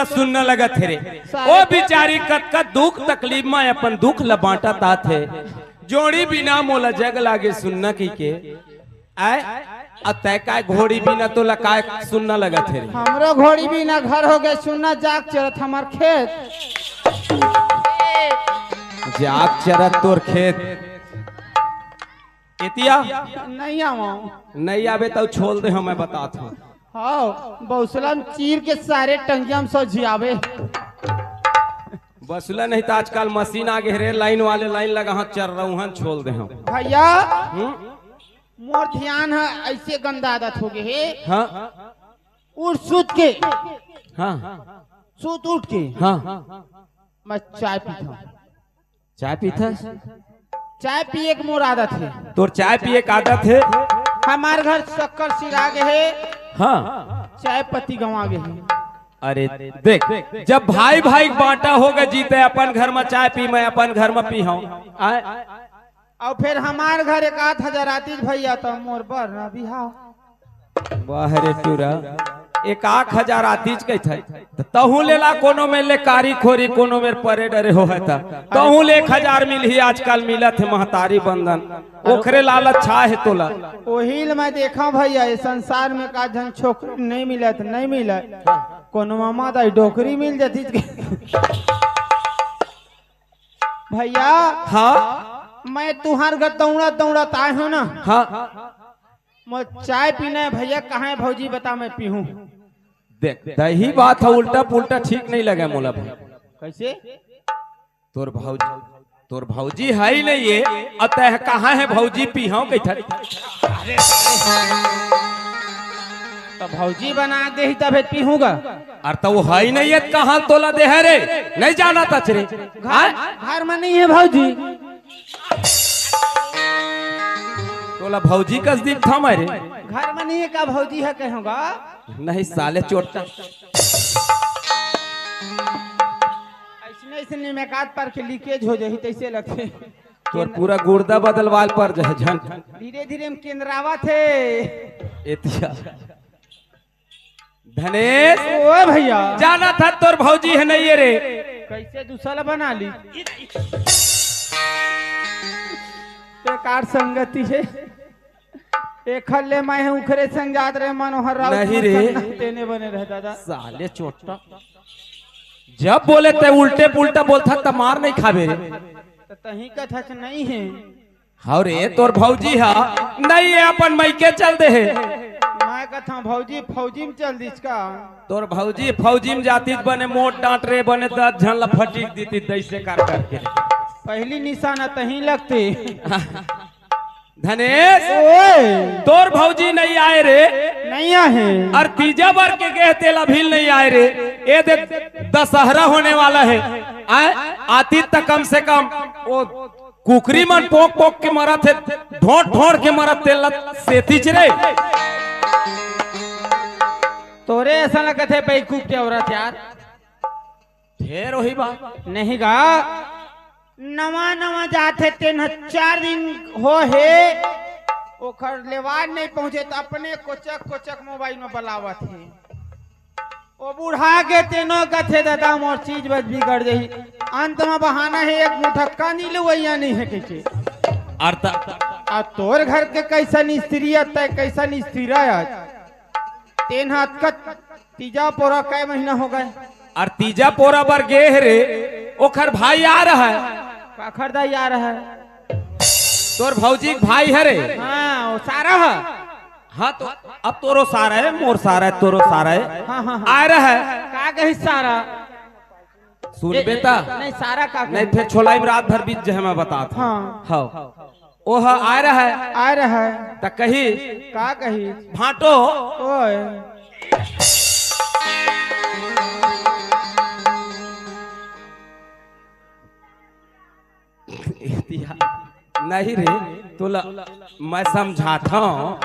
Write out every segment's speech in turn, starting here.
तोला सुनने लगा थे रे। ओ बिचारी कत दुख तकलीफ में अपन दुख ल बांटा ता थे। जोड़ी बिना मोला जग लागे सुनना की के आय अतः काय घोड़ी बिना तोला काय सुनना लगा थे रे। हमरो घोड़ी बिना घर हो गए सुनना जाग चरत हमार खेत जाग चरत तोर खेत एतिया नहीं आवो नहीं आवे तो छोड़ दे हमें बताता हूँ। हाँ बौसला में चीर के सारे टंगिया में सो झियावे बसुला नहीं तो आजकल मशीन आ गए रे लाइन वाले लाइन लगा हाथ चल रहा हूँ छोड़ दे हम भैया मोर ध्यान है ऐसे गंदा आदत हो गए है हाँ उठ सूत के हाँ सूत उठ के हाँ मैं चाय पीता चाय पीता चाय पिए की मोर आदत है तोर चाय पिए की आदत है हमारे घर शक्कर सिरा गए है हाँ चाय पत्ती गंवा गए है। अरे देख जब भाई भाई बांटा होगा जीते अपन घर में चाय पी मैं अपन घर में पी हूँ और फिर हमारे घर एक 8,000 भैया तो मोर बर ना बिहाव बाहरे टूरा 1,000 आतीज के थे तहू लेला कोनो में ले कारी खोरी कोनो में परे डरे हो था तहू ले 1,000 मिल ही आजकल मिलत है महतारी बंधन ओखरे लालच छा है तोला ओहिल मैं देखा भैया ये संसार में का जन छोकरी नहीं मिलत नहीं मिलत कोनो मामा दाई डोकरी मिल जाती भैया हाँ मैं तुहार घर दौड़ा दौड़ा आए हो ना हाँ मैं चाय पीना है भैया कहाँ है भौजी बता मैं पीहूं देख दही बात है उल्टा पुल्टा ठीक नहीं लगे मोला भाई कैसे तोर भौजी है ही नहीं ये अतः कहाँ है भौजी पीहाओ कैठा तो भौजी बना दे ही तब पीहूंगा अरे तो वो है ही नहीं है कहाँ तोला दे है रे नहीं जाना था रे घर में नहीं है भौजी तोला भौजी का नजदीक था मेरे घर में नहीं है का भौजी है कहूँगा नहीं साले चोटा ऐसे ऐसे निमेकात पर के लीकेज हो जाही तैसे लगते तोर पूरा गुर्दा बदलवाल पर झन धीरे धीरे हम केंद्रावा थे एतिया धनेश ओ भैया जाना था तोर भौजी है नहीं रे कैसे दूसरा बना ली बेकार संगति है एक खल्ले मैं उखरे संग जात रहे मनोहर राव नहीं रे तेने बने रहे दादा साले चोटा जब बोले ते उल्टे पुल्टा बोलता त मार नहीं खावे रे तो तही कथा नहीं है हाँ रे तोर भौजी हा नहीं है अपन मैके चल दे है मैं कथा भौजी फौजी में चल दिस का तोर भौजी फौजी में जाती बने मोट डांट रे बने 10 झन फटीक देती दैसे कर करके पहली निशाना तही लगते धनेश तोर भौजी नहीं आए रे नहीं आए और तीजा बार के गए तेला भील नहीं आए रे ये देख दशहरा होने वाला है आती तक कम से कम वो कुकरी मन पोक पोक के मरा थे ढोट ढोट के मरा तेल सेती रे तोरे ऐसा लगा थे बेवकूफ के औरत यार ढेर वही बात नहीं गा नवा नवा जाते 3-4 दिन हो है ओखर लेवार नहीं पहुंचे तो अपने कोचक कोचक मोबाइल में बलावत है वो बुढ़ा के तेनो कथे दादा मोर चीज बस बिगड़ गई अंत में बहाना है एक मुठक्का नहीं लुवैया नहीं है कैसे आ तोर घर के कैसा स्त्री है कैसा स्त्री है तेन हाथ का तीजा पोरा कै महीना हो गए और तीजा पोरा पर गे रे ओखर भाई आ रहा है खरदा आ रहा है तोर भौजी भाई है रे हाँ वो सारा है हाँ तो अब तोरो सारा है मोर सारा है तोरो सारा है हाँ हाँ आ रहा है का कही सारा सुन बेटा नहीं सारा का नहीं फिर छोलाई में रात भर बीत जाए मैं बताता हाँ हाँ ओह आ रहा है आ रहा है तो कही का कही भाटो ओए नहीं रे तोला मैं समझाता हूँ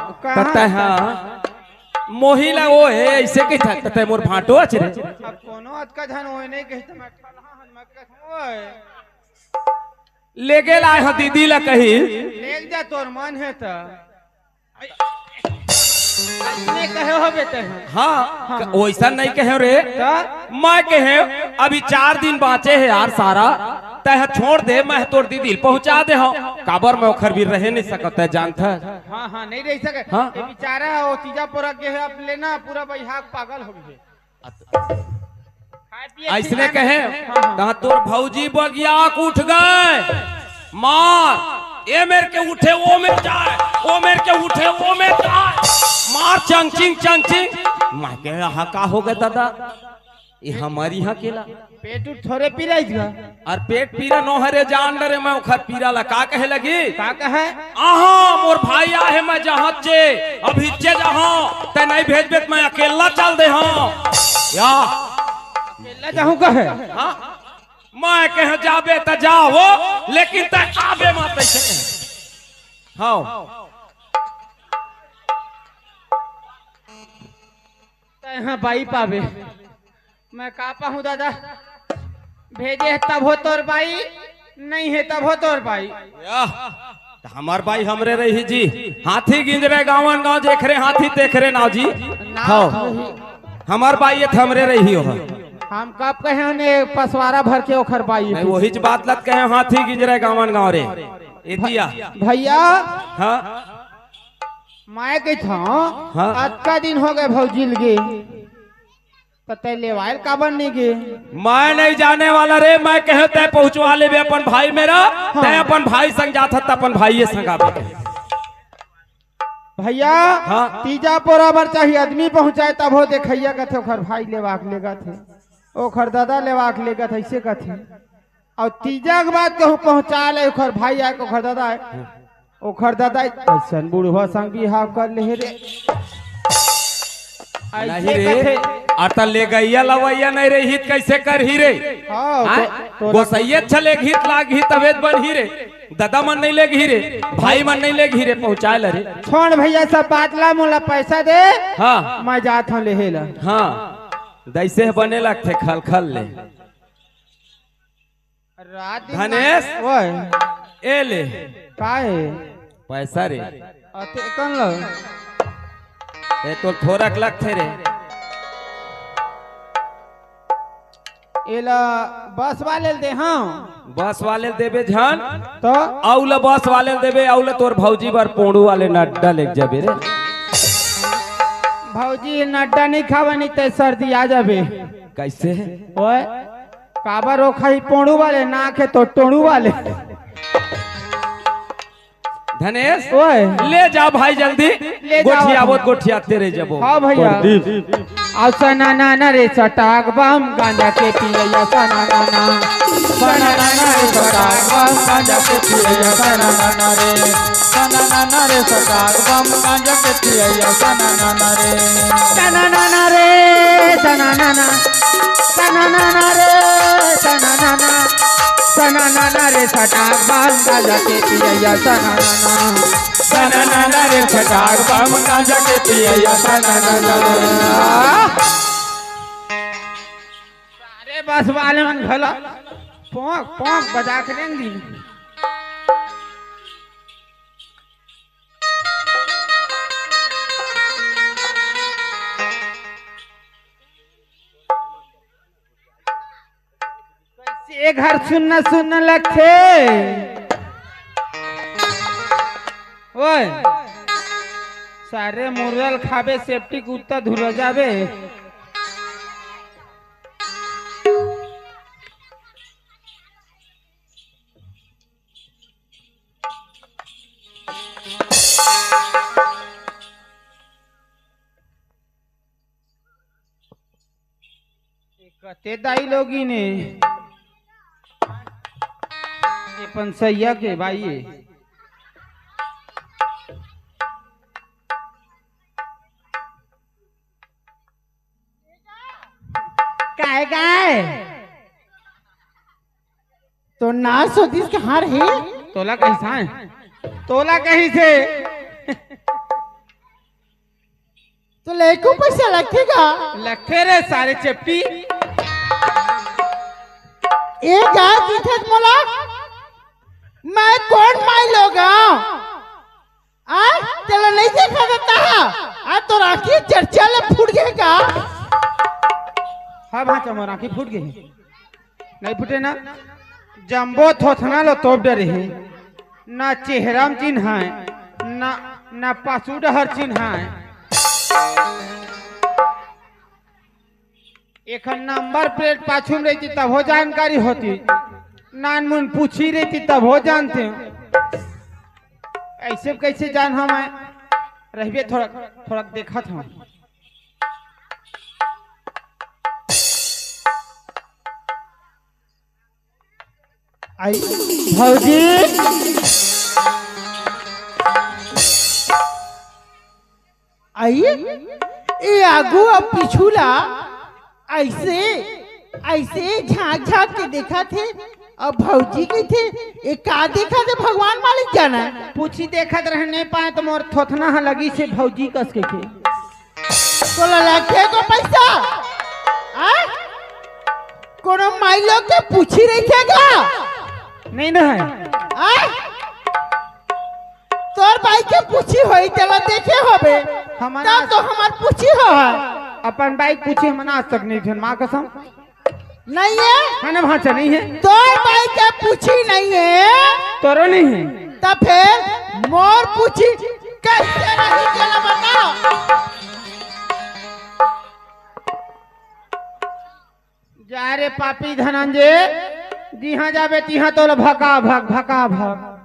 मोहिला वो है ऐसे कही था तते मोर भाटो अच्छे रे अब कोनो अत का धन होए नहीं कही तो मैं ओए ले गेल आए हो दीदी ला कही लेक जा तोर मन है तो ने कहे हो बेटे हाँ वैसा नहीं कहे रे तो मैं कहे अभी 4 दिन बाँचे है यार सारा तह छोड़ दे मैं तोड़ दी दिल पहुंचा दे हो काबर में ओखर भी रह नहीं सकता है जानता है हाँ हाँ नहीं रह सके हाँ? ये बेचारा वो तीजा पूरा के है अब लेना पूरा बैहाक पागल हो गए ऐसने कहे कहा तोर भौजी बगिया उठ गए मार ये मेरे के उठे वो मेरे जाए वो मेरे के उठे वो मेरे जाए मार चंचिंग चंचिंग मैं के यहाँ का हो गए दादा ये हमारी यहाँ केला पेट उठ थोड़े पी रही और पेट पीरा नो हरे जान डरे मैं उखर पीरा ला का कहे लगी का कहे आहा मोर भाई आहे मैं जहाँ चे अभी चे जहाँ ते नहीं भेज बेत मैं अकेला चल दे हाँ या अकेला जाऊं कहे हाँ मैं कह जाबे त जाओ लेकिन त आबे मत ऐसे हाँ यहाँ बाई पावे मैं का पाहूँ दादा भेजे है तब हो तोर बाई नहीं है तब हो तोर बाई हमार भाई हमरे रही जी हाथी गिंज रहे गावन गाँव देख रहे हाथी देख रहे नाव जी हाँ हमार भाई ये थमरे रही हो हम कब कहे उन्हें पसवारा भर के ओखर बाई वही बात लत कहे हाथी गिंज रहे गावन गाँव रे दिया भैया हाँ मैं के था हाँ? आज का दिन हो गए भौजिल गे पता ले वायल का बनने गे मैं नहीं जाने वाला रे मैं कहे तय पहुंचवा ले अपन भाई मेरा हाँ। तय अपन भाई संग जाता था अपन भाई संग आवे भैया हाँ? तीजा बराबर चाहिए आदमी पहुंचाए तब हो देखैया कथे ओखर भाई लेवाक लेगा थे ओखर दादा लेवाक लेगा थे ऐसे कथे और तीजा के बाद कहूँ पहुंचा ले ओखर भाई आए ओखर दादा आए ओखर दादा ऐसा बूढ़वा संग बिहाव कर ले रे नहीं रे अता ले गैया लवैया नहीं रे हित कैसे कर ही रे गोसैया चले हित लाग ही तबेत बन ही रे दादा मन नहीं लेग ही रे भाई मन नहीं लेग ही रे पहुंचाए रे छोड़ भैया सब बातला मोला पैसा दे हाँ मैं जात हूँ लेहेला हाँ दैसे बने लगते खल खल ले धनेश ओए ए ले काहे पैसा रे अते कन लो ए तो थोड़ा लग थे रे एला बस वाले दे हाँ बस वाले देबे जान तो औला बस वाले देबे औला तोर भौजी बार पोंडू वाले नड्डा लेक जाबे रे भौजी नड्डा नहीं खावा नहीं ते सर्दी आ जाबे कैसे ओए काबा रोखा ही पोंडू वाले ना खे तो टोंडू वाले धनेश ओए ले जा भाई जल्दी ले जाओ। गोठिया बहुत गोठिया तेरे जबो हाँ भैया और सना नाना रे सटाक बम गांजा के पिया सना नाना सना नाना रे सटाक बम गांजा के पिया सना नाना रे सना नाना रे सटाक बम गांजा के पिया सना नाना रे सना नाना रे सना नाना सना नाना रे सना नाना सना नाना रे सटाक बम गांजा के पिया सना नाना सना नाना रे सटाक बम गांजा के पिया सना नाना सारे बस वाले मन भला पोंक पोंक बजा के देंगी कैसे घर सुनना सुनना लगते ओए सारे मुर्गल खाबे सेफ्टी कुत्ता धुल जाबे कते दाई लोगी ने ये पंसैया के भाई काय काय तो ना सोतीस के हार है तोला कैसा है तोला कहीं से तो लेको पैसा लगेगा लगते रे सारे चप्पी एक यार दिखे मोला मैं कौन माई लोगा आ चलो नहीं देखा देता है आ तो चमर आंखी फूट गई नहीं फूटे ना जम्बो थोथना लो तोप डरे है ना चेहरा में चिन्ह है ना पासू डहर चिन्ह है एक नंबर प्लेट पाछू में रहती तब हो जानकारी होती नान मुन पूछी रहती तब हो जानते ऐसे कैसे जान हम रहिए थोड़ा थोड़ा देखा था आई भौजी आइए ये आगू अब पिछूला ऐसे ऐसे झांक झांक के देखा थे अब भौजी के थे ये का देखा थे भगवान मालिक जाना पूछी देखत रह नहीं पाए तो मोर थोथना हा लगी से भौजी कस के तो लखे को पैसा कोनो माई लोग के पूछी रही थे का नहीं ना है तोर भाई के पूछी होई चला देखे होबे हमारा तो हमार पूछी हो अपन बाइक पूछी हम आज तक नहीं थे माँ कसम नहीं है ना भाषा नहीं है तोर भाई के पूछी नहीं है तोरो नहीं है तब फिर मोर पूछी कैसे नहीं चला बताओ जा रे पापी धनंजय जिहाँ जाबे तिहाँ तो भका भग भका भग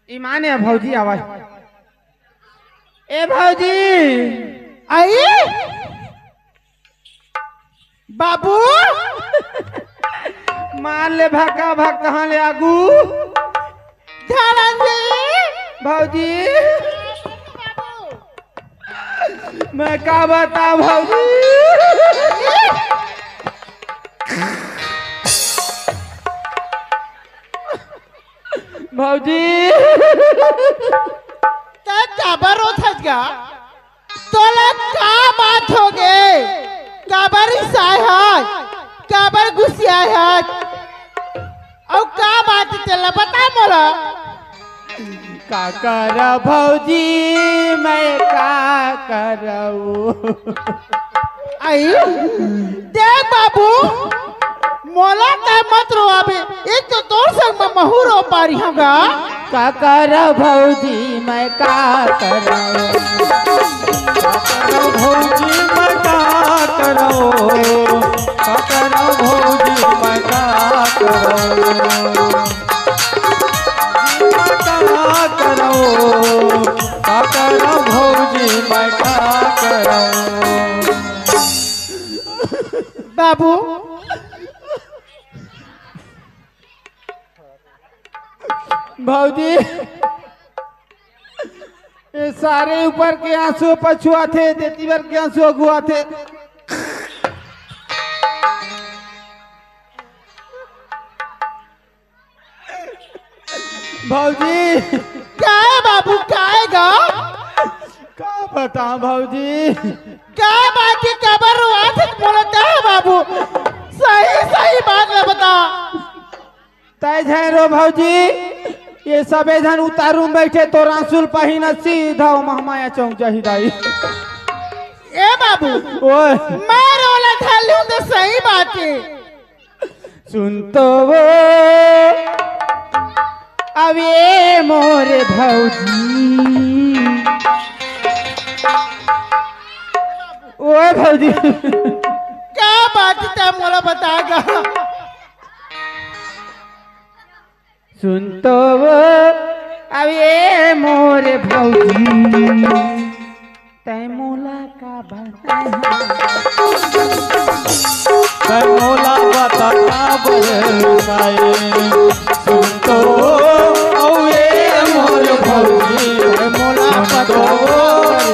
ईमान है भौजी आवाज ए भौजी आइए बाबू मान ले भका भग कहाँ ले आगू भौजी मैं का बता भौजी भौजी काबर होगा तोला का बात हो गए काबर है काबर गुस्सा है और का बात चला बता मोला का कर भौजी मैं का करूं आई देख बाबू मोला का मत रोआबे एक तो तोर संग में महू रो पारी होगा का कर भौजी मैं का करूं भौजी मैं का करूं का कर भौजी मैं का करूं का कर भौजी मैं का करूं बाबू भौजी ये सारे ऊपर के आंसू पछुआ थे देती भर के आंसू अगुआ थे भौजी क्या है बाबू क्या है गा का बता भौजी क्या बात है कबर रोआ बोलता है बाबू सही सही बात है बता तय झरो भौजी ये सबे जन उतारू बैठे तो रासुल पहिना सीधा महमाया चौक जहिदाई ए बाबू ओए मैं रोला था लूं तो सही बात है सुन तो वो अब ये मोरे भौजी ओए भौजी क्या बात है मोला बताएगा सुन तो वो अब ये मोरे भौजी तय मोला का बता तय मोला बता बरसाए सुन तो ओ ये मोर भौजी तय मोला बता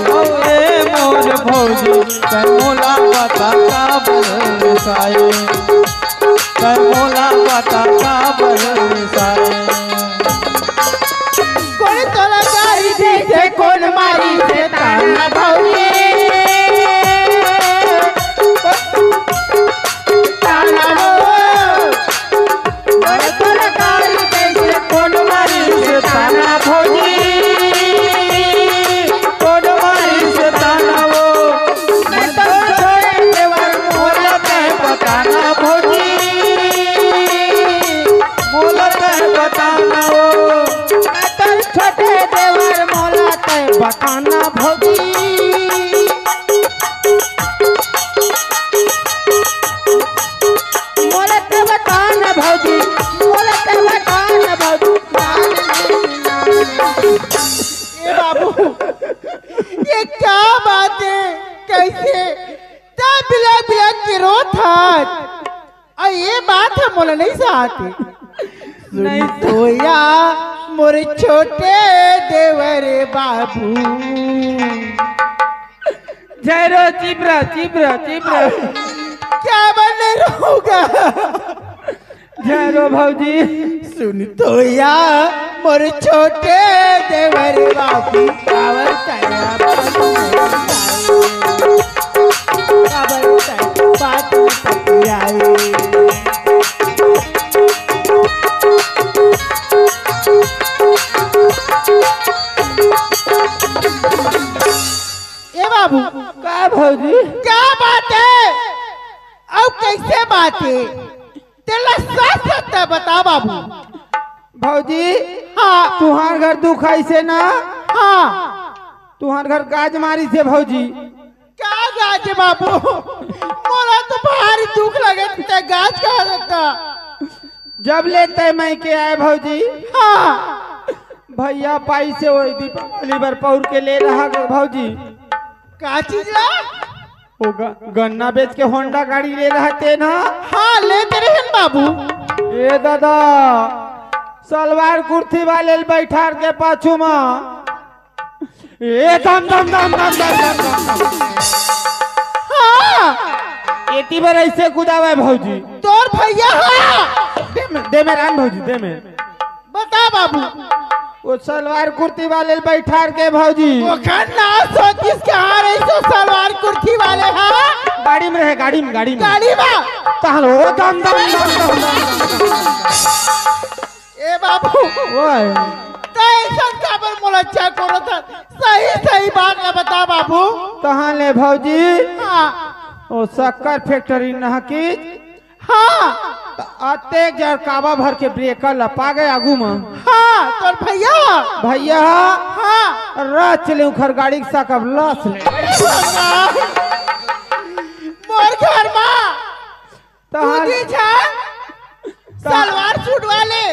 ओ ये मोर भौजी तय मोला बता बरसाए तय मोला बता बरसाए कौन तोला गाड़ी दे कौन मारी से ताना भौजी ताना ए बाबू ये क्या बात है? कैसे ता बिला बिला के रो था और ये बात हम बोला नहीं चाहते। नहीं सोया मोरे छोटे देवर बाबू। जयरो चिब्रा चिब्रा चिब्रा क्या बने रहूंगा? जयरो भौजी सुन तो या मोर छोटे देवर बाबू कावर काया कावर काया बात पतियाए। ए बाबू का भौजी क्या बात है? अब कैसे बात है? तेरा सच सच बता बाबू। भौजी हाँ तुहार घर दुख ऐसे ना हाँ तुहार घर गाज मारी से भौजी। क्या गाज बाबू? मोला तो भारी दुख लगे ते गाज कहा जाता। जब लेते मैं के आए भौजी हाँ भैया पाई से वही दीपावली पर पौर के ले रहा भौजी। का चीज ला? वो गन्ना बेच के होंडा गाड़ी ले रहते ना। हाँ लेते रहे बाबू। ए दादा सलवार कुर्ती वाले बैठा के पाछू में ए दम दम दम दम दम दम हाँ एटी बार ऐसे कुदावे भौजी। तोर भैया हाँ दे में रान भौजी दे में। बता बाबू। वो सलवार कुर्ती वाले बैठा के भौजी वो खन्ना सोचिस कहाँ रही सो सलवार कुर्ती वाले हाँ गाड़ी में रहे गाड़ी में गाड़ी में तहलो दम दम दम दम दम। ए बाबू ओए कैसन काबर मोलच्चा करो था? सही सही बात ना बता बाबू। तहां ले भौजी हाँ ओ शक्कर फैक्ट्री नहकी हाँ अते जर काबा भर के ब्रेकर लपा गए आगू में। हाँ तोर भैया भैया हाँ रात चले उखर गाड़ी के साकब लस ले मोर घर में तहां तू छा सलवार सूट वाले।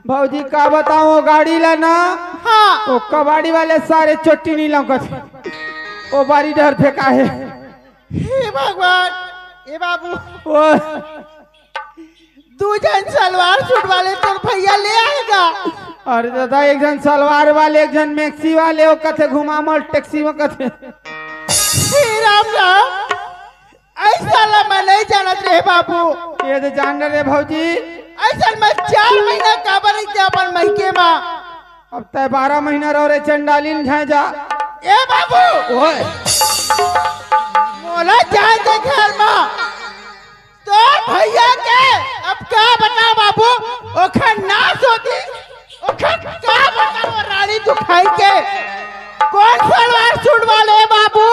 भौजी का बताओ गाड़ी ला ना हाँ वो कबाड़ी वाले सारे चोटी नहीं लौकत वो बारी डर फेंका है। हे भगवान। ए बाबू ओ दू जन सलवार सूट वाले तोर भैया ले आएगा। अरे दादा एक जन सलवार वाले एक जन मैक्सी वाले वो कथे घुमामल टैक्सी में कथे। हे राम राम ऐसा ला मैं नहीं जानत रे बाबू। ये तो जान रहे भौजी ऐसा मैं 4 महीना काबर नहीं जा अपन मैके में। अब तय 12 महीना रहो रे चंडालीन झाए जा। ए बाबू ओए मोला जाए दे घर में तो भैया के अब क्या बता बाबू? ओखर नाश होती ओखर क्या बताओ रानी दुखाई के कौन सलवार सूट वाले बाबू?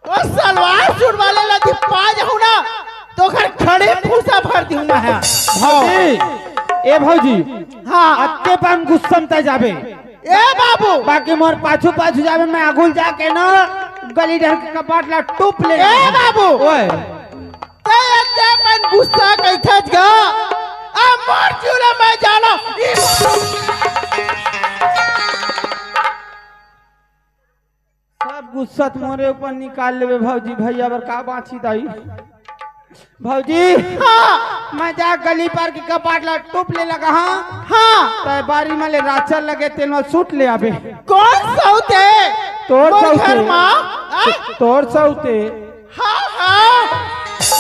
वो सलवार सूट वाले लगी पा जाऊं ना तो घर खड़े फूसा भर दूं मैं। भौजी ए भौजी हाँ अत्ते पान गुस्सम त जाबे ए बाबू बाकी मोर पाछू पाछू जाबे मैं आगुल जाके ना गली ढक के कपाट ला टूप ले। ए बाबू ओए ते अत्ते पान गुस्सा कैथे गा आ मोर चूल्हा में जानो। सब गुस्सा मोरे ऊपर निकाल लेबे भौजी। भैया बर का बाछी दाई भौजी हाँ मैं जा गली पार के कपाट ला टूप ले लगा। हाँ हाँ तय बारी में ले राचर लगे तेल में सूट ले आबे। कौन सौते तोर मोर सौते घर में तोर सौते हाँ हाँ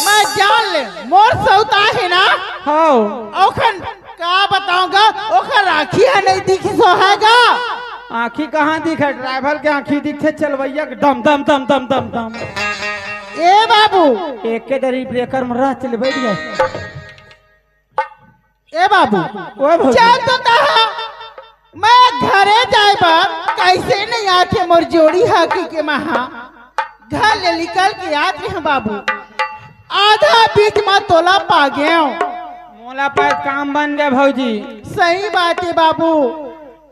मैं जान ले मोर सौता है ना। हाँ ओखन का बताऊंगा ओखर राखी है नहीं दिखी सोहेगा। आँखी कहाँ दिखे ड्राइवर के आँखी दिखे चलवैया के दम दम दम दम दम दम। ए बाबू एक के डरी ब्रेकर में रह चले बैठ गए। ए बाबू ओए भौजी चल तो कहा मैं घरे जाए बार कैसे नहीं आते मोर जोड़ी हाकी के महा घर ले निकल के याद रहे बाबू आधा बीच में तोला पा गया। मोला पर काम बन गए भौजी। सही बात है बाबू।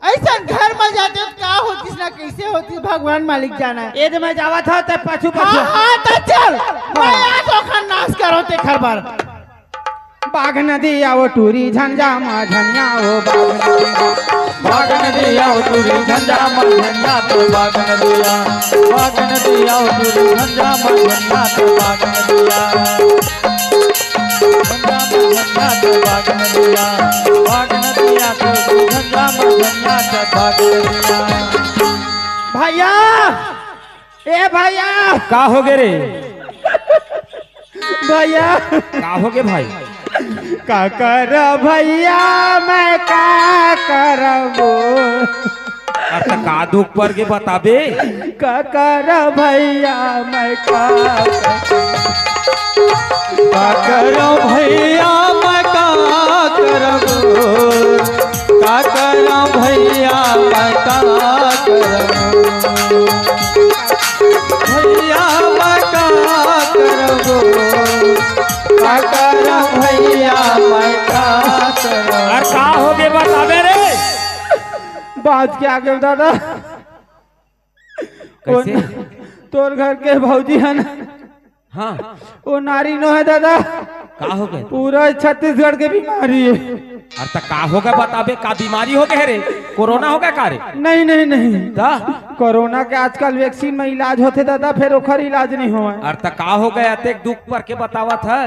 ऐसा घर में जाते तो क्या होती ना कैसे होती भगवान मालिक जाना है। ये मैं जावा था ते पाछू पाछू। हाँ हाँ तो चल मैं आज ओखर नाश करो ते खबर बाघ नदी आओ टूरी झंझा झनिया हो बाग नदी आओ टूरी झंझा झंझा तो बाग नदिया बाग नदी आओ टूरी झंझा झंझा तो बाग नदिया झंझा झंझा तो बाग नदिया बाग नदिया तो झंझा झंझा तो बाग नदिया। भैया ए भैया का हो गे रे? भैया का हो गे भाई? का कर भैया मैं का करबो अब का दुख पर के बताबे? का कर भैया मैं का करो भैया मैं का करबो का करो भैया मैं का करबो भैया मैं का करबो का करो भैया मैं का करबो। अरे का हो गे बताबे रे? बात क्या आगे दादा कैसे? तोर घर के भौजी है ना हाँ वो नारी नो है दादा का हो गए? पूरा छत्तीसगढ़ के बीमारी है। अरे तो का हो गए बताबे? का बीमारी हो गए रे? कोरोना हो गया का रे? नहीं नहीं नहीं दा कोरोना के आजकल वैक्सीन में इलाज होते दादा फिर ओखर इलाज नहीं हुआ। अरे तो का हो गया? अतेक दुख पर के बतावत है?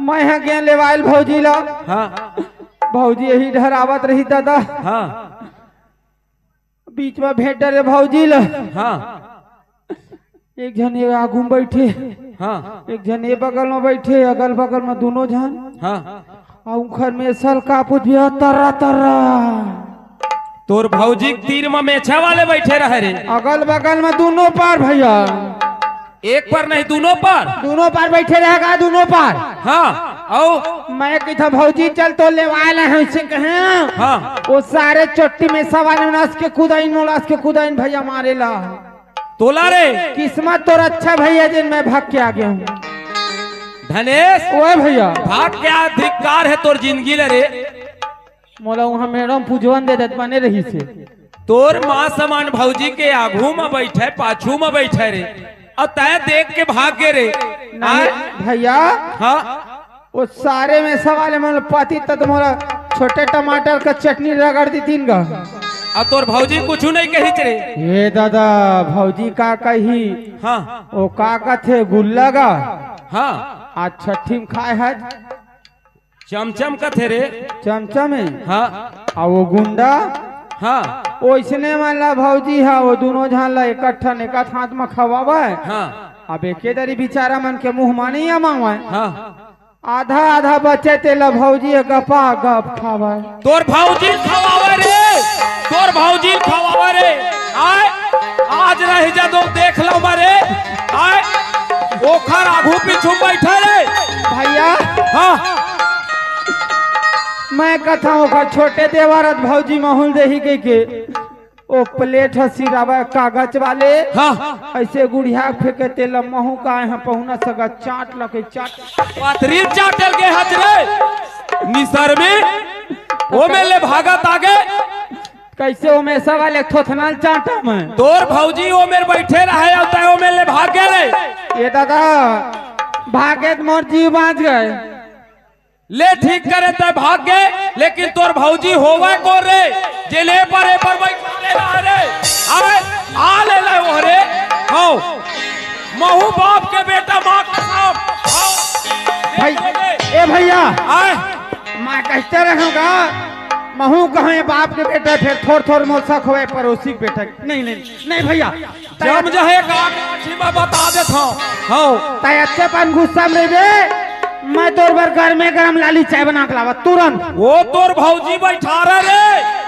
मैं यहाँ गया लेवाइल भौजी ला हाँ भौजी यही डरावत रही दादा हाँ बीच में भेंट डरे भौजी ला हाँ एक जन ये आगू में बैठे हाँ एक जन ये बगल में बैठे अगल बगल में दोनों जन हाँ और उखर में सल का पूछ भी तर्रा तर्रा तोर भौजी तीर में मेछा वाले बैठे रहे रे? अगल बगल में दोनों पार भैया एक पर नहीं दोनों पर बैठे रहेगा दोनों पार। हाँ औ मैं कहता भौजी चल तो लेवाल है उसे कहे हाँ वो सारे चोटी में सवाल नस के कुदाइन भैया मारे ला तोला रे किस्मत तो अच्छा भैया जिन मैं भाग के आ गया हूँ धनेश। ओए भैया भाग क्या धिक्कार है तोर जिंदगी ले रे? मोला वहाँ मैडम पूजवन दे देत बने रही से तोर माँ समान भौजी के आगू में बैठे पाछू में बैठे रे और तय देख के भाग गे रे? नहीं भैया हाँ वो सारे में सवाल में पाती तक मोला छोटे टमाटर का चटनी रगड़ दी तीन गा और तोर भौजी कुछ नहीं कही रे? ये दादा भौजी का कही हाँ वो का थे गुल्ला गा हाँ आज छठी में खाए है चमचम का थे रे? चमचम में हाँ और वो गुंडा हाँ ओइसने वाला भौजी है वो दोनों झान ला इकट्ठा एक हाथ में खवावा है। हाँ अब एके दरी बेचारा मन के मुंह मानी अमावा है हाँ आधा आधा बचे तेला भौजी गपा गप खावा है। तोर भौजी खवावे रे? तोर भौजी खवावे रे? आय आज रह जा दो देख लो मरे आय ओखर आगू पीछू बैठे रे भैया हाँ मैं कथा ओखर छोटे देवरत भौजी माहौल देही के ओ प्लेट है सिरावा कागज वाले हाँ ऐसे गुड़िया फेंके तेल महू का यहाँ पहुना सगा चाट लके चाट पाथरी चाटल के हाथ रे निसर में ओ में ले भागत आगे कैसे ओ में सवाल एक थोथनाल चाटा में तोर भौजी ओ में बैठे रहे और ओ में ले भाग गए रे? ये दादा भागे तो मोर जीव बाँच गए ले ठीक करे ते भाग गए लेकिन तोर भौजी होवा को रे जे ले पर बैठे रहे रे आए आ ले ले वो रे हो महू बाप के बेटा मां का साहब आओ भाई ए भैया आए मैं कहते रहूंगा महू कहे बाप के बेटा फिर थोड़ मोसा खोए पड़ोसी के बेटा नहीं नहीं नहीं भैया जब जहे काठी में बता देत हो तय अच्छे पन गुस्सा में रे मैं तोर बार घर में गरम लाली चाय बना के लावा तुरंत वो तोर भौजी बैठा रहे रे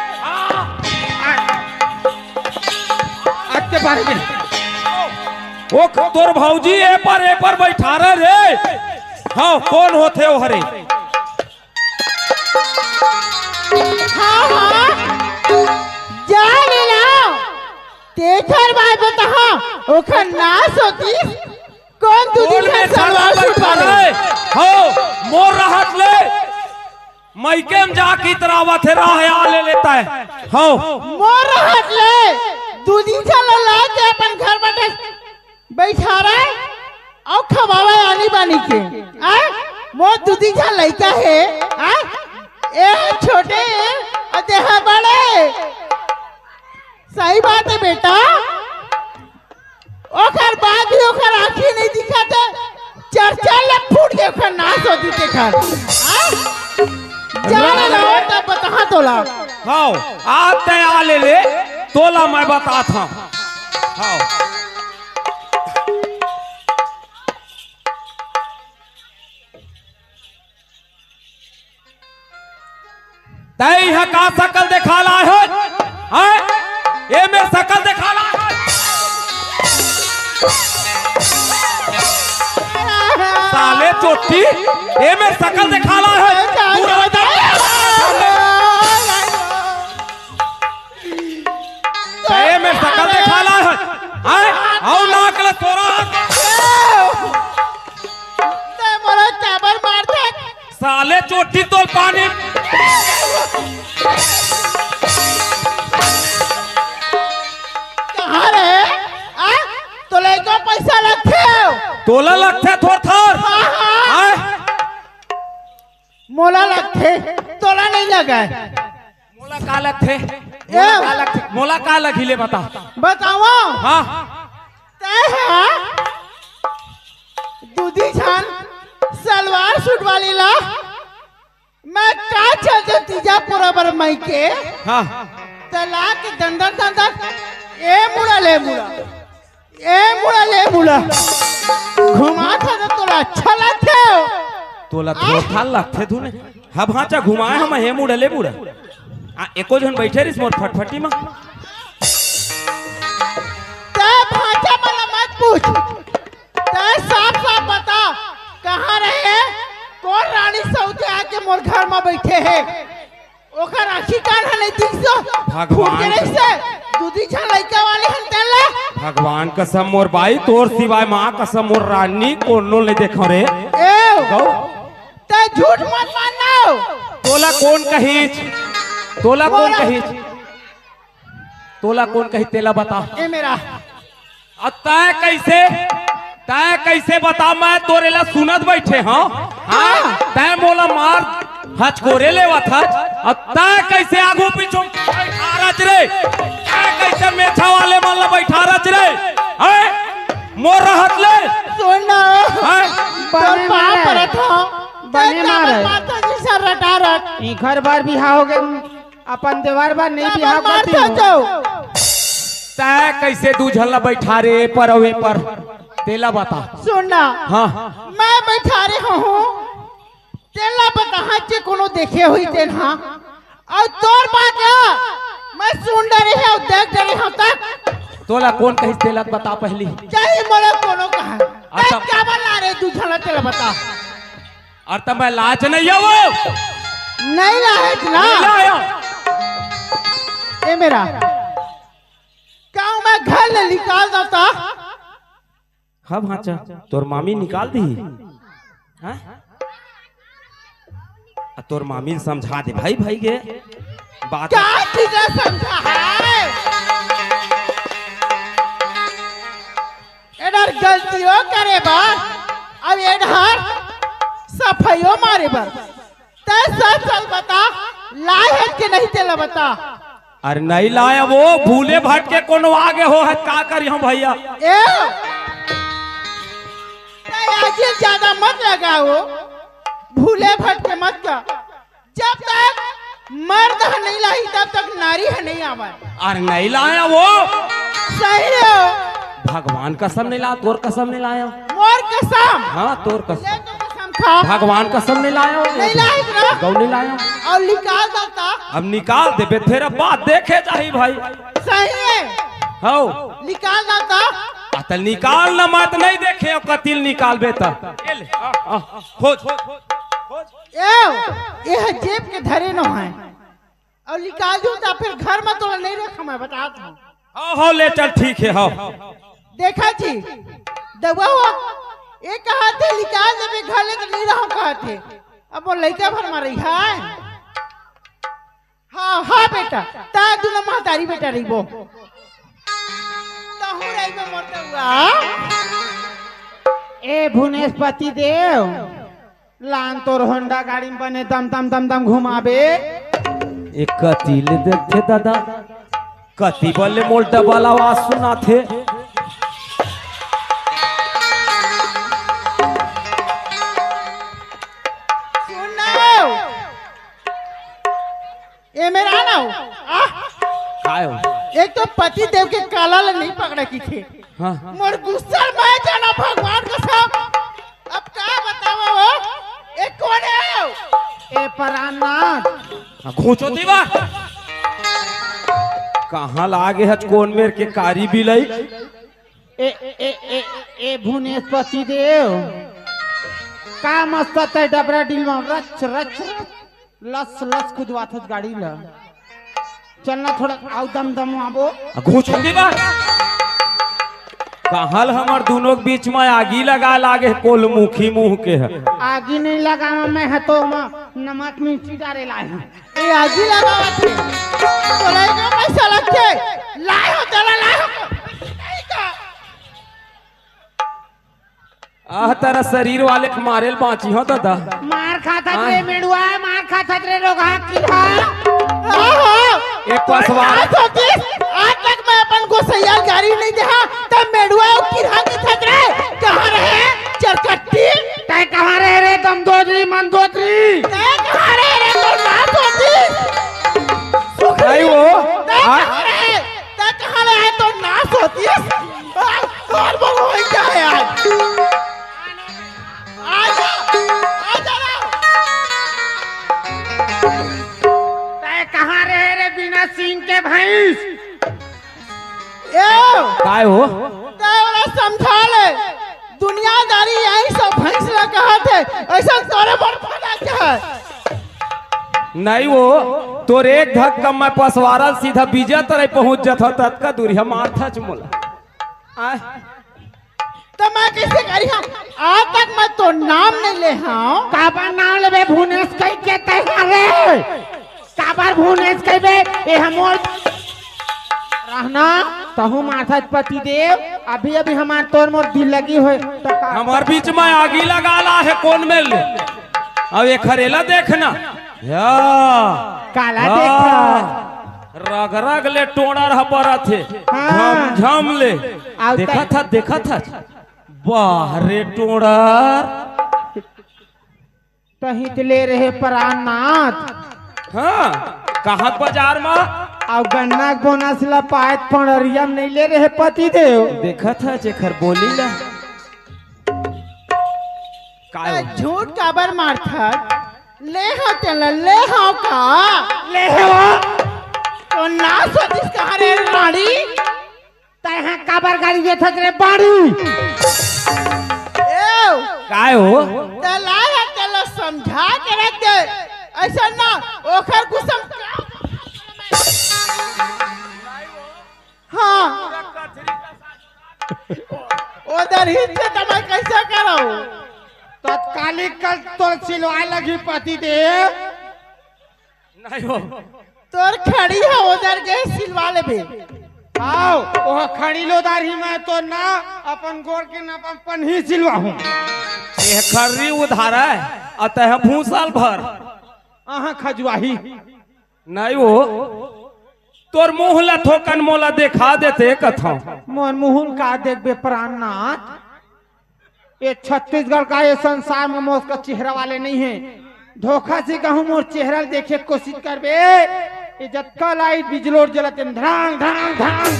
अच्छे बार में वो तोर भौजी ए पर बैठा रहे रे हाँ कौन होते हो हरे हाँ हाँ जा ले लाओ तेखर भाई बता ओखर नाश होती कौन तू कौन दिखा में सलवार साला सूट बैठा वाले रहे हो मोर रहत ले मैके में जाकी तरावत है राह आ ले लेता है हो मोर हट ले दू दिन चला ला के अपन घर बैठा रहा है और खवावा आनी बानी के आ मोर दूधी झा लड़का है हाँ? ए छोटे और देह बड़े सही बात है बेटा ओकर बाद भी ओकर आँखी नहीं दिखाते चर्चा ले फूट के ओकर नाश होती ते घर जाने लो तब बता तोला हाँ आते आ ले ले तोला मैं बता था हाँ तय है का शकल देखा ला है ये में शकल देखा ला है साले चोटी ये में शकल देखा ला है पूरा ये में शकल देखा ला है आओ नाक ले तोरा ते मोरा चाबर मार दे साले चोटी तोल पानी कहाँ रे तो ले को पैसा रखे तोला लगते थोड़ थोड़ मोला लगते तोला नहीं लगा मोला का लगते मोला का लगिले बता बताओ हाँ दूधी छान सलवार सूट वाली ला मैं का चलते तीजा पूरा बर मई के हाँ तला के दंदन दंदन ए मुड़ा ले मुड़ा घुमा था तो तोला अच्छा लगते तोला थोड़ा लगते तूने हाँ भाचा घुमाए हम हे मुड़ले मुड़ा एको जन बैठे रिस मोर फटफटी में भाचा मला मत पूछ साफ साफ बता कहाँ रहे कौन रानी सऊदी आके मोर घर में बैठे है ओकर आखी कान नहीं दिख सो भगवान से दूधी छा लइका वाले हन तेला भगवान कसम मोर बाई तोर सिवाय माँ कसम मोर रानी कोनो ले देखो रे ए ते झूठ मत मानो तोला कौन कहीच तोला कौन कही तेला बता ए मेरा तय कैसे बता मैं तोरे ला सुनत बैठे हाँ तय मोला मार हचकोरे ले तय कैसे आगू पीछू रच रे तय कैसे मेछा वाले मन ला बैठा रच रे मोर रहत ले सुन बने मारे बने मारे माता जी सर रटा रट ई घर बार बिहार हो गए अपन देवार बार नहीं बिहार करती हूँ तय कैसे दूझल ला बैठा रे परवे पर तेला बता सुनना हाँ मैं बैठा रहा हूँ तेला बता चे कोनो देखे हुई तेन हाँ और तोर बात मैं सुन डरे है और देख डरे हूँ तक तोला कौन कही तेला बता पहली चाहे मोला कोनो कहा अच्छा। क्या बना रे तू झला तेला बता और तब मैं लाच नहीं है वो नहीं लायक ना ए मेरा गाँव में घर ले निकाल देता हाँ भाचा तोर मामी निकाल दी हाँ? तोर मामी ने समझा दे भाई के बात क्या चीज़ समझा है एडर गलतियों करे बार अब एडर सफाइयों मारे बार ते सच बता लाए के नहीं तेला बता अरे नहीं लाया वो भूले भटके कोनो आगे हो है का करी हम भैया ए आज ज्यादा मत लगाओ भूले भटके मत का जब तक मर्द नहीं लाई तब तक नारी है नहीं आवा अरे नहीं लाया वो सही हो भगवान कसम नहीं लाया तोर कसम नहीं लाया मोर कसम हाँ तोर कसम ले तो कसम खा भगवान कसम नहीं लाया नहीं लाई ना गौ नहीं लाया और निकाल देता अब निकाल दे तेरा बात देखे चाहिए भाई सही है हो निकाल देता अतल निकाल ना मत नहीं देखे कतिल निकाल बेता खोज ये जेब के धरे न है और निकाल दूं तो फिर घर में तो नहीं रखा मैं बताता हूँ हो ले चल ठीक है हो देखा जी दवा हुआ ये कहा थे निकाल जब घर ले तो नहीं रहा कहा थे अब वो लड़का भर मारी है हाँ हाँ बेटा ता दुना महतारी बेटा रही वो ताहू रही में मरता हुआ ए भुवनेशपति देव लान तोर होंडा गाड़ी में बने दम दम दम दम घुमाबे। एक कतील देखते दादा, कती बल्ले मोल डबल आवाज सुना थे। ये मेरा ना हो काय हो? एक तो पति देव के काला ले नहीं पकड़ा की थे। हाँ मोर गुस्सा मैं जाना भगवान को सब। अब क्या बताओ वो एक कौन है? ए परानाथ घोचो दीवा कहाँ लागे है कौन मेर के कारी बिलई। ए ए ए ए ए भुवनेश्वती देव का मस्त है डबरा डील में रच रच लस लस खुदवात गाड़ी ला। चलना थोड़ा आउ दम दम आबो। घोचो दीवा कहल हमर दोनों के बीच में आगी लगा लागे कोल मुखी मुंह के है। आगी नहीं लगा मैं है तो नमक मिर्ची डाले लाए हैं। ये आगी लगावा थे तो लाइका पैसा लगते लाए हो चला लाए हो आह तेरा शरीर वाले के मारेल बाँची हो दादा। मार खाता रे मेड़ुआ मार खाता रे लोग हाथ की था। एक पसवार आज तक मैं अपन को सयाल गाड़ी नहीं देखा तब मेडुआ किरा की थकरे कहाँ रहे चरकट्टी तय कहाँ रहे रे दमदोदरी मंदोदरी कहाँ रहे रे तो बात होती नहीं वो कहाँ रहे तो नाश होती है और वो क्या है आज तय कहाँ रहे रे बिना सींग के भैंस। काय हो? समझा ले दुनियादारी यही सब भैंस ला कहा थे ऐसा तोरे बड़ फटा क्या है। नहीं वो तोर एक धक्का मैं पसवारा सीधा बीजा तरह पहुंच जाता तत्का दूरी हम मारथा चुमला। तो मैं कैसे करी हम आज तक मैं तो नाम नहीं ले हाँ काबर नाम लेबे भुवनेश कह के तैयार काबर भुवनेश कहबे ए हमर रहना तहु माथा पति देव अभी अभी हमार तोर मोर दिल लगी हो तो हमार बीच में आगी लगा ला है कौन मेल अब ये खरेला देखना या काला देखा रग रग ले टोना रह पड़ा थे हाँ। झम झम ले देखा था बाहरे टोड़ा तहित ले रहे परानाथ। हाँ कहाँ बाजार में अब गन्ना बोनस ला पायत पड़रिया में नहीं ले रहे पति देव। देखा था जेखर बोली ला काय झूठ काबर मारथा ले हाँ चला ले हाँ का ले हो तो नाश होती कहाँ रे रानी तय काबर गाड़ी देता रे बाड़ी काय हो तलाया चलो समझा के रख दे ऐसा ना ओखर कुसम हाँ उधर ही से तो मैं कैसे करो तत्कालिक कल तो सिलवा लगी पति देव। नहीं हो तोर खड़ी है उधर के सिलवा ले भी आओ वो खड़ी लोदार ही मैं तो ना अपन गोर के ना अपन ही सिलवा हूँ। ये खर्री उधार है अतः भूसाल भर आहा खजुआही नहीं हो तोर मुंह ला थोकन मोला देखा देते कथा मोर मुहुल का देखबे प्राणनाथ। ये छत्तीसगढ़ का ये संसार में मोस का चेहरा वाले नहीं है। धोखा से कहूँ मोर चेहरा देखे कोशिश करबे ये जत्का लाइट बिजलोर जलते धड़ांग धड़ांग धड़ांग।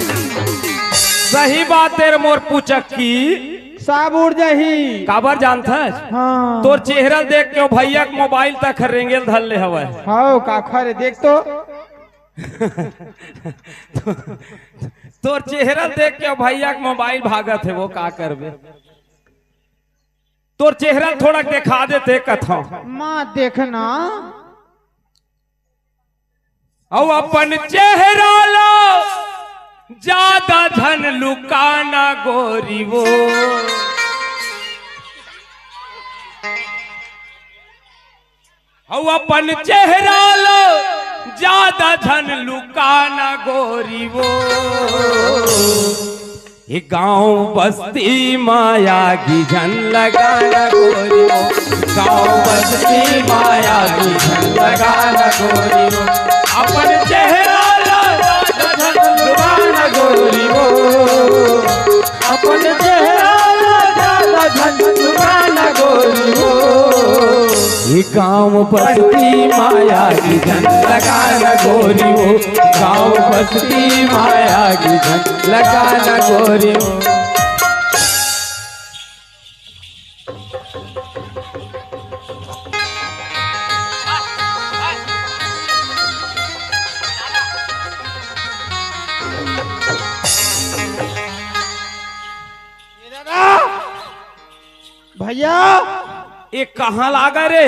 सही बात तेरे मोर पूछक की सब उड़ जाही काबर जानता है हाँ तोर चेहरा देख के भैया के मोबाइल तक रेंगेल धर ले हवा हाँ का खरे देख तो तोर चेहरा देख के भैया के मोबाइल भागत है वो का करबे तोर चेहरा थोड़ा दिखा देते कथा माँ देखना और अपन चेहरा लो ज्यादा धन लुकाना गोरी वो और अपन चेहरा लो ज्यादा धन लुकाना गोरी वो ये गांव बस्ती माया की झन लगाना गोरी हो, गांव बस्ती माया की झन लगाना गोरी हो, अपन चेहरा लगाना गोरी हो, अपन चेहरा लगाना गोरी हो। ये गांव बस्ती माया की झन लगाना गोरी हो, गांव बस्ती माया की झन लगाना गोरी हो। भैया ये कहाँ लागा रे,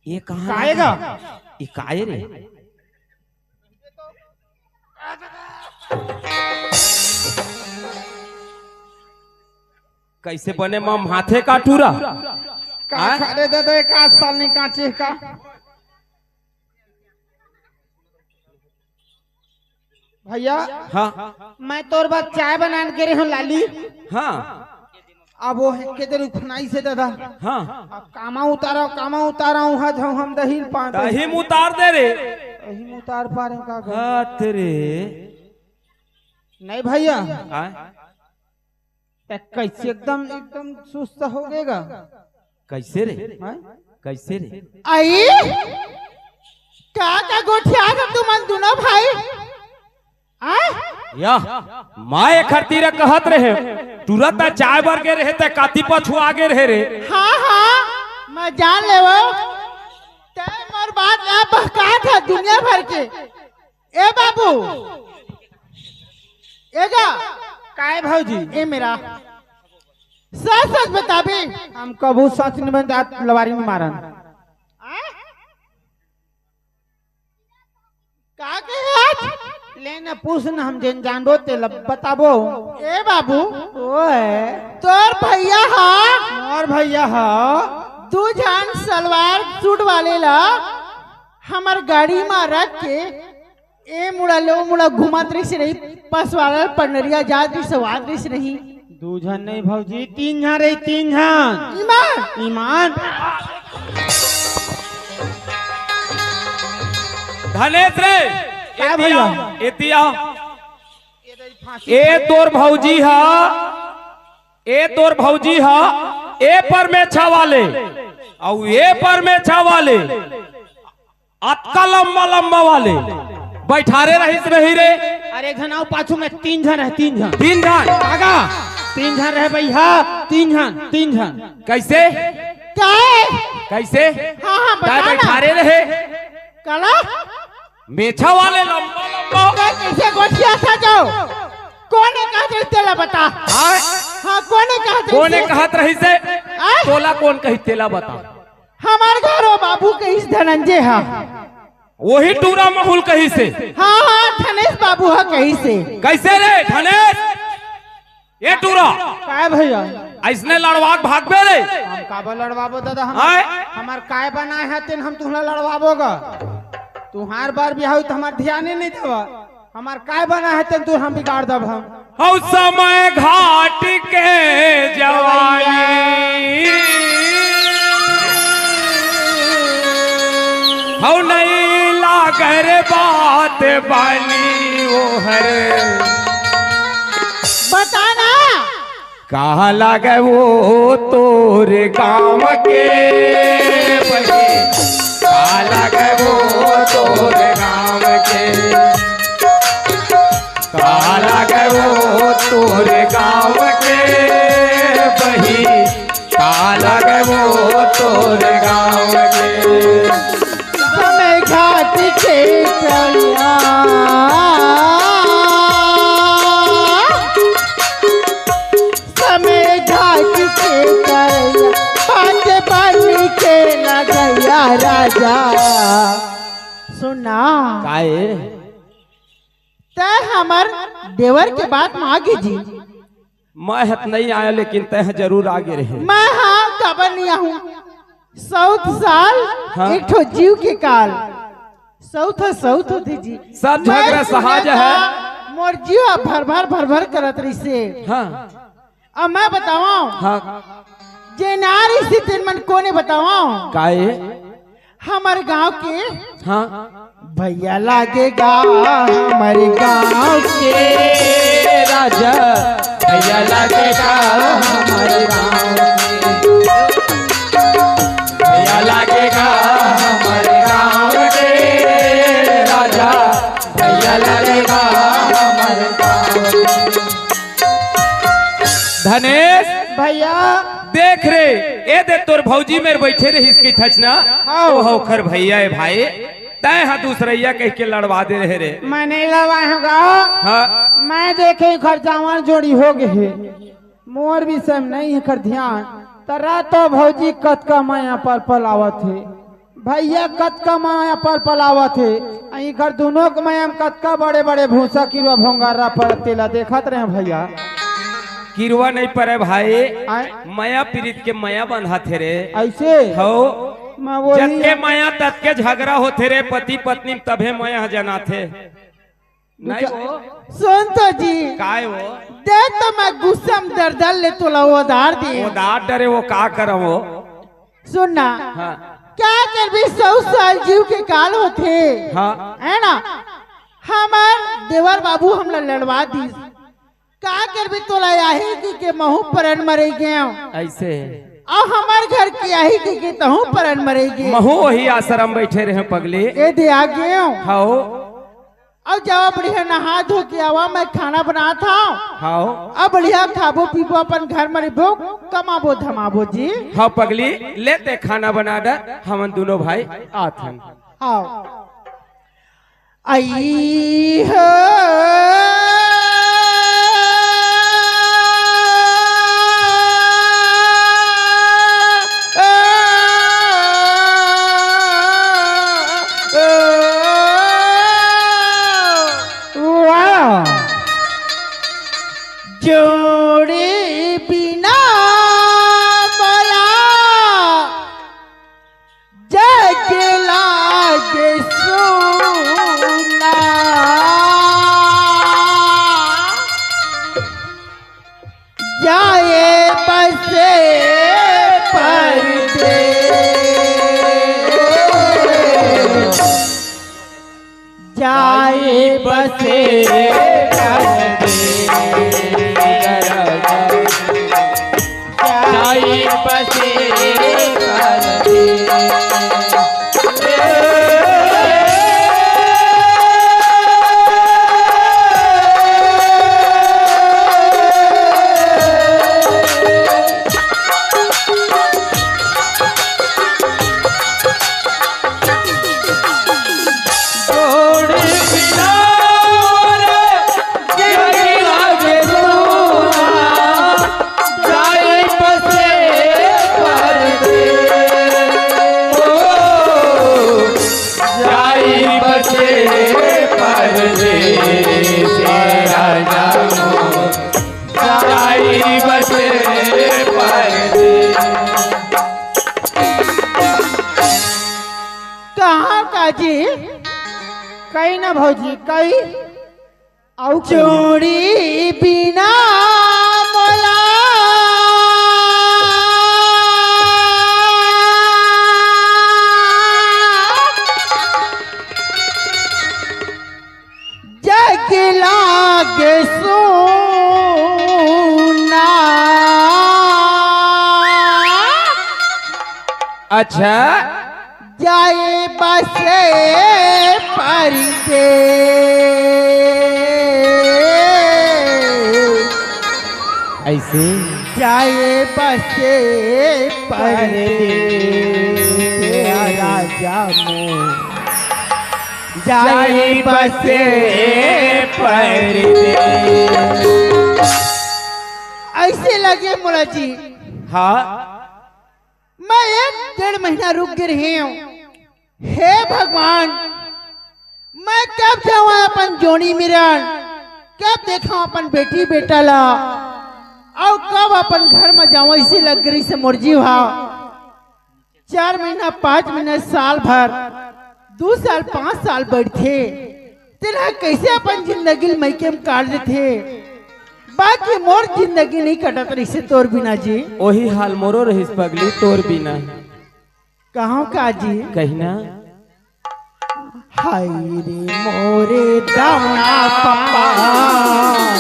ये कहाँ काएगा? ये काए रे? कैसे बने मम हाथे का टूरा? का खड़े दे दे, 1 साल नहीं कांचे का। भैया हाँ मैं तोर बाद चाय बनाने के रहे हूँ लाली। हाँ अब वो है के देर खुनाई से दादा। हाँ अब कामा उतारा हूँ हज हम दही पा दही में उतार दे रे। दही उतार पा रहे का कर? हाँ तेरे नहीं भैया हाँ? कैसे एकदम सुस्त हो गएगा। कैसे रे? हाँ? कैसे रे? आई का गोठिया तुम दोनों भाई या माए खरतीरा कहत रहे तुरंत चाय बर के रहे ते काती पछुआ आगे रहे रे। हाँ मैं जान ले वो मोर बात ना बहका था दुनिया भर के। ए बाबू एगा काय भौजी ए मेरा सच सच बताबे। हम कबू सच नहीं बता लवारी में मारन। का के हाथ लेना पूछ न हम जन जानबो ते बताबो। ए बाबू ओए तोर भैया हा और भैया हा दू जान सलवार सूट वाले ला हमार गाड़ी में रख के ए मुड़ा लो मुड़ा घुमात रही पसवाड़ा पनरिया जात रही सवाद रही। 2 जन नहीं भौजी 3 जन रही 3 जन। ईमान ईमान धनेश रे क्या भैया? एतिया ए तोर भौजी हा, ए तोर भौजी हा, ए पर में छा वाले और ए पर में छा वाले अतका लंबा लंबा वाले बैठारे रही रे। अरे घनाओ पाछू में 3 जन है 3 जन। 3 जन आगा 3 जन रहे भैया 3 जन। कैसे काय कैसे हाँ काय बता ना बैठारे रहे कला मेछा वाले लंबा लंबा। क्या कैसे गोठिया था जाओ कौन कहा थे तेला बता। हाँ हाँ कौन कहा थे कोने कहत रही से आय? तोला कौन कही तेला बता। हमार घरो बाबू के इस धनंजय हा। वही टूरा महूल कही से। हाँ हाँ धनेश बाबू हा कहीं से। कैसे रे धनेश ये टूरा काय भैया ऐसने लड़वाक भागबे रे। हम काबा लड़वाबो दादा आय? हमार काय बनाए है तेन हम तुहला लड़वाबोगा। तुहार बार बियाह तो हमार ध्यान ही नहीं देवा। हमार काय बना है तेन तू हम बिगाड़ दब हम। हौ समय घाट के जवानी हौ नहीं लागर बात बानी वो हर बताना कहा लागे वो तोरे गांव के बही, कहा लागे वो तोरे गांव के, कहा लागे वो तोरे गांव के बही, कहा लागे वो तोरे गांव के। समय घाट के कलिया समय घाट के कलिया बात बन के न गया राजा। सुना काहे तय हमार देवर के बात मांगे जी। मैं हत नहीं आया लेकिन तह जरूर आगे रहे। मैं हाँ कबर नहीं आऊँ। सौथ साल हाँ। एक ठो जीव के काल सौथ होती जी। सब झगड़ा मैं सहाज सुना है। था, मोर जीवा भर भर करत रही से। हाँ अब मैं बताऊं हाँ जे नारी से तेन मन कोने बताऊं काहे हमारे गांव के हाँ भैया लागेगा हमारे गांव के राजा भैया लगेगा हमारे गाँव भैया लगेगा हमारे गाँव के राजा भैया लगेगा हमारे गाँव। धनेश भैया देख रे ए दे तोर भौजी मेरे बैठे रही इसकी थचना ओ होकर भैया है भाई तय हाँ दूसरैया कह के लड़वा दे रहे रे मैं नहीं लड़वाऊंगा। हाँ मैं देखे घर जावन जोड़ी हो गए मोर भी सब नहीं है कर ध्यान तरा तो भौजी कतका माया पल पल आवत है भैया कतका माया पल पल आवत है अई घर दोनों के माया में कतका बड़े बड़े भूसा किरवा भोंगारा पड़तेला देखत रहे भैया किरवा नहीं पड़े भाई आय? माया पीड़ित के माया बंधा थे रे ऐसे हो मैं वही जतके माया ततके झगड़ा होते रे पति पत्नी तभे माया जना थे नहीं वो सुन तो जी काय वो दे तो मैं गुस्सा में दर्दल ले तो लो उधार दे वो दाद डरे वो का करम वो सुनना हाँ क्या कर भी 100 साल जीव के काल होते हाँ है ना हमार देवर बाबू हमला लड़वा दी का कर भी तोला यही की के महू परन मरे गए ऐसे और हमार घर की यही की तहू परन मरे गए महू वही आश्रम बैठे रहे पगले ए दे आ गए हाओ अब जब बढ़िया नहा धो के आवा मैं खाना बना था हाओ अब बढ़िया खाबो पीबो अपन घर में रहो कमाबो धमाबो जी हाँ पगली लेते खाना बना दे हम दोनों भाई आथन आओ आई हो जोड़े बिना बोला जग लागे सोना जाए बसे परदे जाए बसे जी कई ना भौजी कई आउ चोरी बिना मोला जग लागे सोना अच्छा जाए बसे परदे ऐसे जाए बसे परदे राजा में जाए बसे परदे ऐसे लगे मोला जी हाँ मैं 1.5 महीना रुक के रही हूँ हे भगवान मैं कब जाऊँ अपन जोड़ी मिलन कब देखा अपन बेटी बेटा ला और कब अपन घर में जाऊँ इसी लग गई से मुर्जी भाव 4 महीना 5 महीना साल भर 2 साल 5 साल बैठे तेरा कैसे अपन जिंदगी मैके में काट देते, बाकी मोर जिंदगी नहीं कटत रही से तोर बिना जी। वही हाल मोरो रहिस पगली तोर बिना। कहाँ का जी? कहना हाय रे मोरे दाना पान,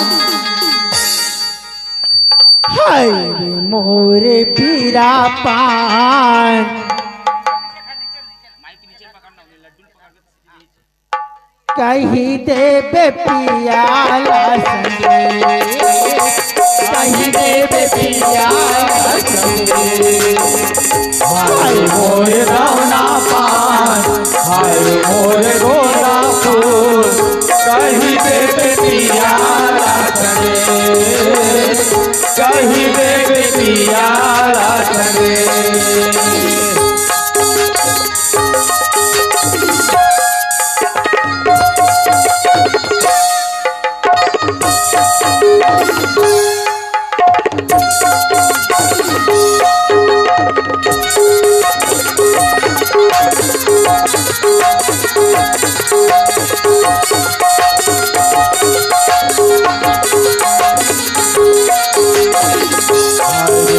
हाय रे मोरे पीरा पान, कहीं देवे पियाला संगे, कहीं देवे पियाला संगे। हाय मोरे दाना पान, हाय मोरे गोरा फूल, कहीं देवे पियाला संगे, कहीं देवे पियाला संगे।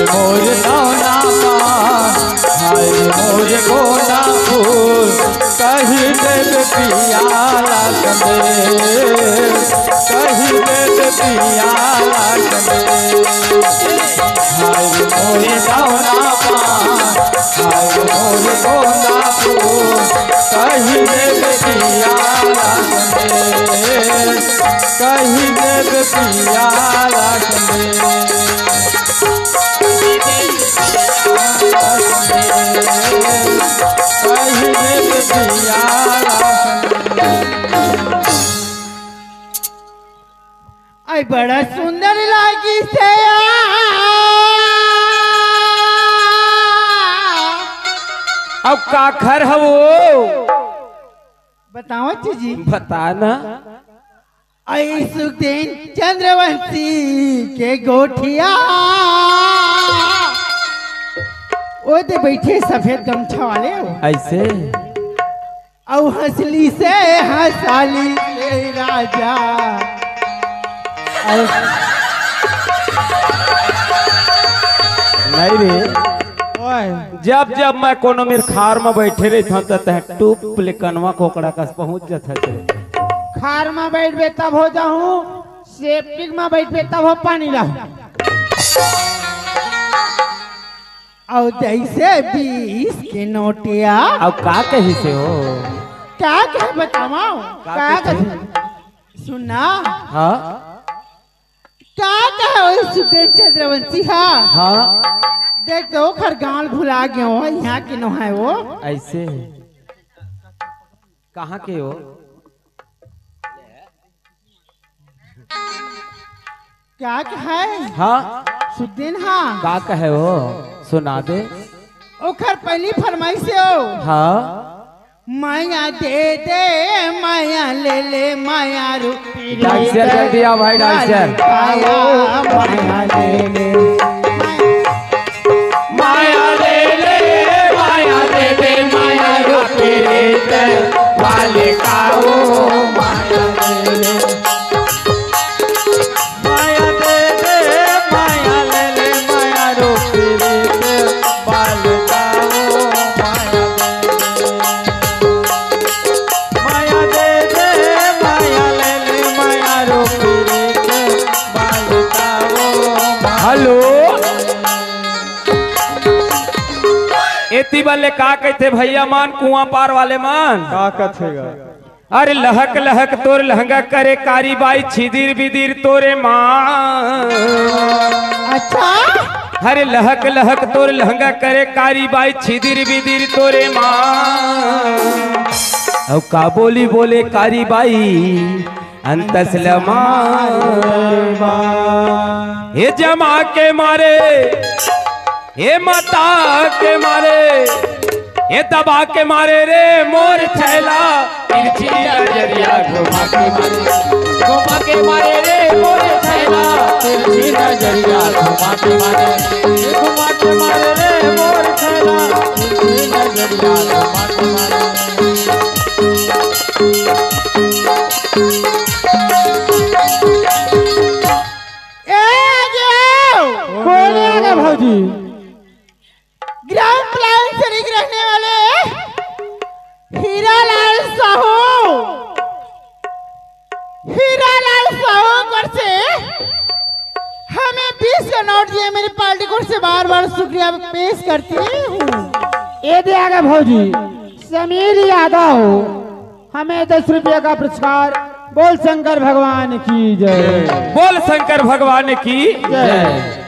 मोरे दाना पान, हाय मोरे गोरा फूल, कहीं देवे पियाला संगे, कहीं देवे पियाला संगे। हाय मोरे दाना पान, हाय मोरे गोरा फूल, कहीं देवे पियाला संगे, कहीं देवे पियाला संगे। आई बड़ा सुंदर लागी से अब का घर है वो बताओ जी। बताना। आई सुखदेन चंद्रवंशी के गोठिया, वो दे बैठे सफेद गमछा वाले हो ऐसे और हंसली से हंसाली से राजा। नहीं रे, जब जब मैं कोनो मेरे खार में बैठे रही था तो टूप लेकनवा कोकड़ा कस पहुंच जाता थे। खार में बैठबे तब हो जाऊं, सेप्टिक में बैठबे तब हो पानी रहूं। और जैसे 20 के नोटिया। अब का कही से हो? क्या कहे बताओ? क्या कहे सुना? हाँ क्या कहे सुखदेव चंद्रवंशी? हाँ हाँ देख तो खर गाल भुला गया हो, यहाँ के नो है वो। ऐसे कहाँ के हो? क्या कहे? हाँ सुखदेन हाँ का कहे हो? सुना दे। ओखर पहली फरमाइश हो। हाँ माया दे दे माया ले ले माया रूपी डांसर कर दिया भाई, डांसर। माया ले ले माया दे ले, माया दे दे माया रूपी रीत वाले का ओ माया दे ले, माया दे दे माया ले ले माया रूपी रीत वाले का ओ माया दे ले, माया दे दे माया ले ले माया रूपी रीत वाले का ओ। हेलो एती वाले का कहते भैया मान कुआं पार वाले मान का कथेगा? अरे लहक लहक तोर लहंगा करे कारी बाई छिदिर बिदिर तोरे मां। अच्छा अरे लहक लहक तोर लहंगा करे कारी बाई छिदिर बिदिर तोरे मां। अब का बोली बोले कारी बाई अंतसलमा ये जमा के मारे, ये मता के मारे, ये दबा के मारे रे मोर छैला तिरछी नजरिया घुमा के मारे, घुमा के मारे रे मोर छैला तिरछी नजरिया घुमा के मारे, घुमा के मारे रे मोर छैला तिरछी नजरिया घुमा के मारे। ओकर से हमें 20 का नोट दिया, मेरी पार्टी को से बार बार शुक्रिया पेश करती हूँ। ये दिया भौजी समीर यादव, हमें 10 रुपये का पुरस्कार। बोल शंकर भगवान की जय। बोल शंकर भगवान की जय।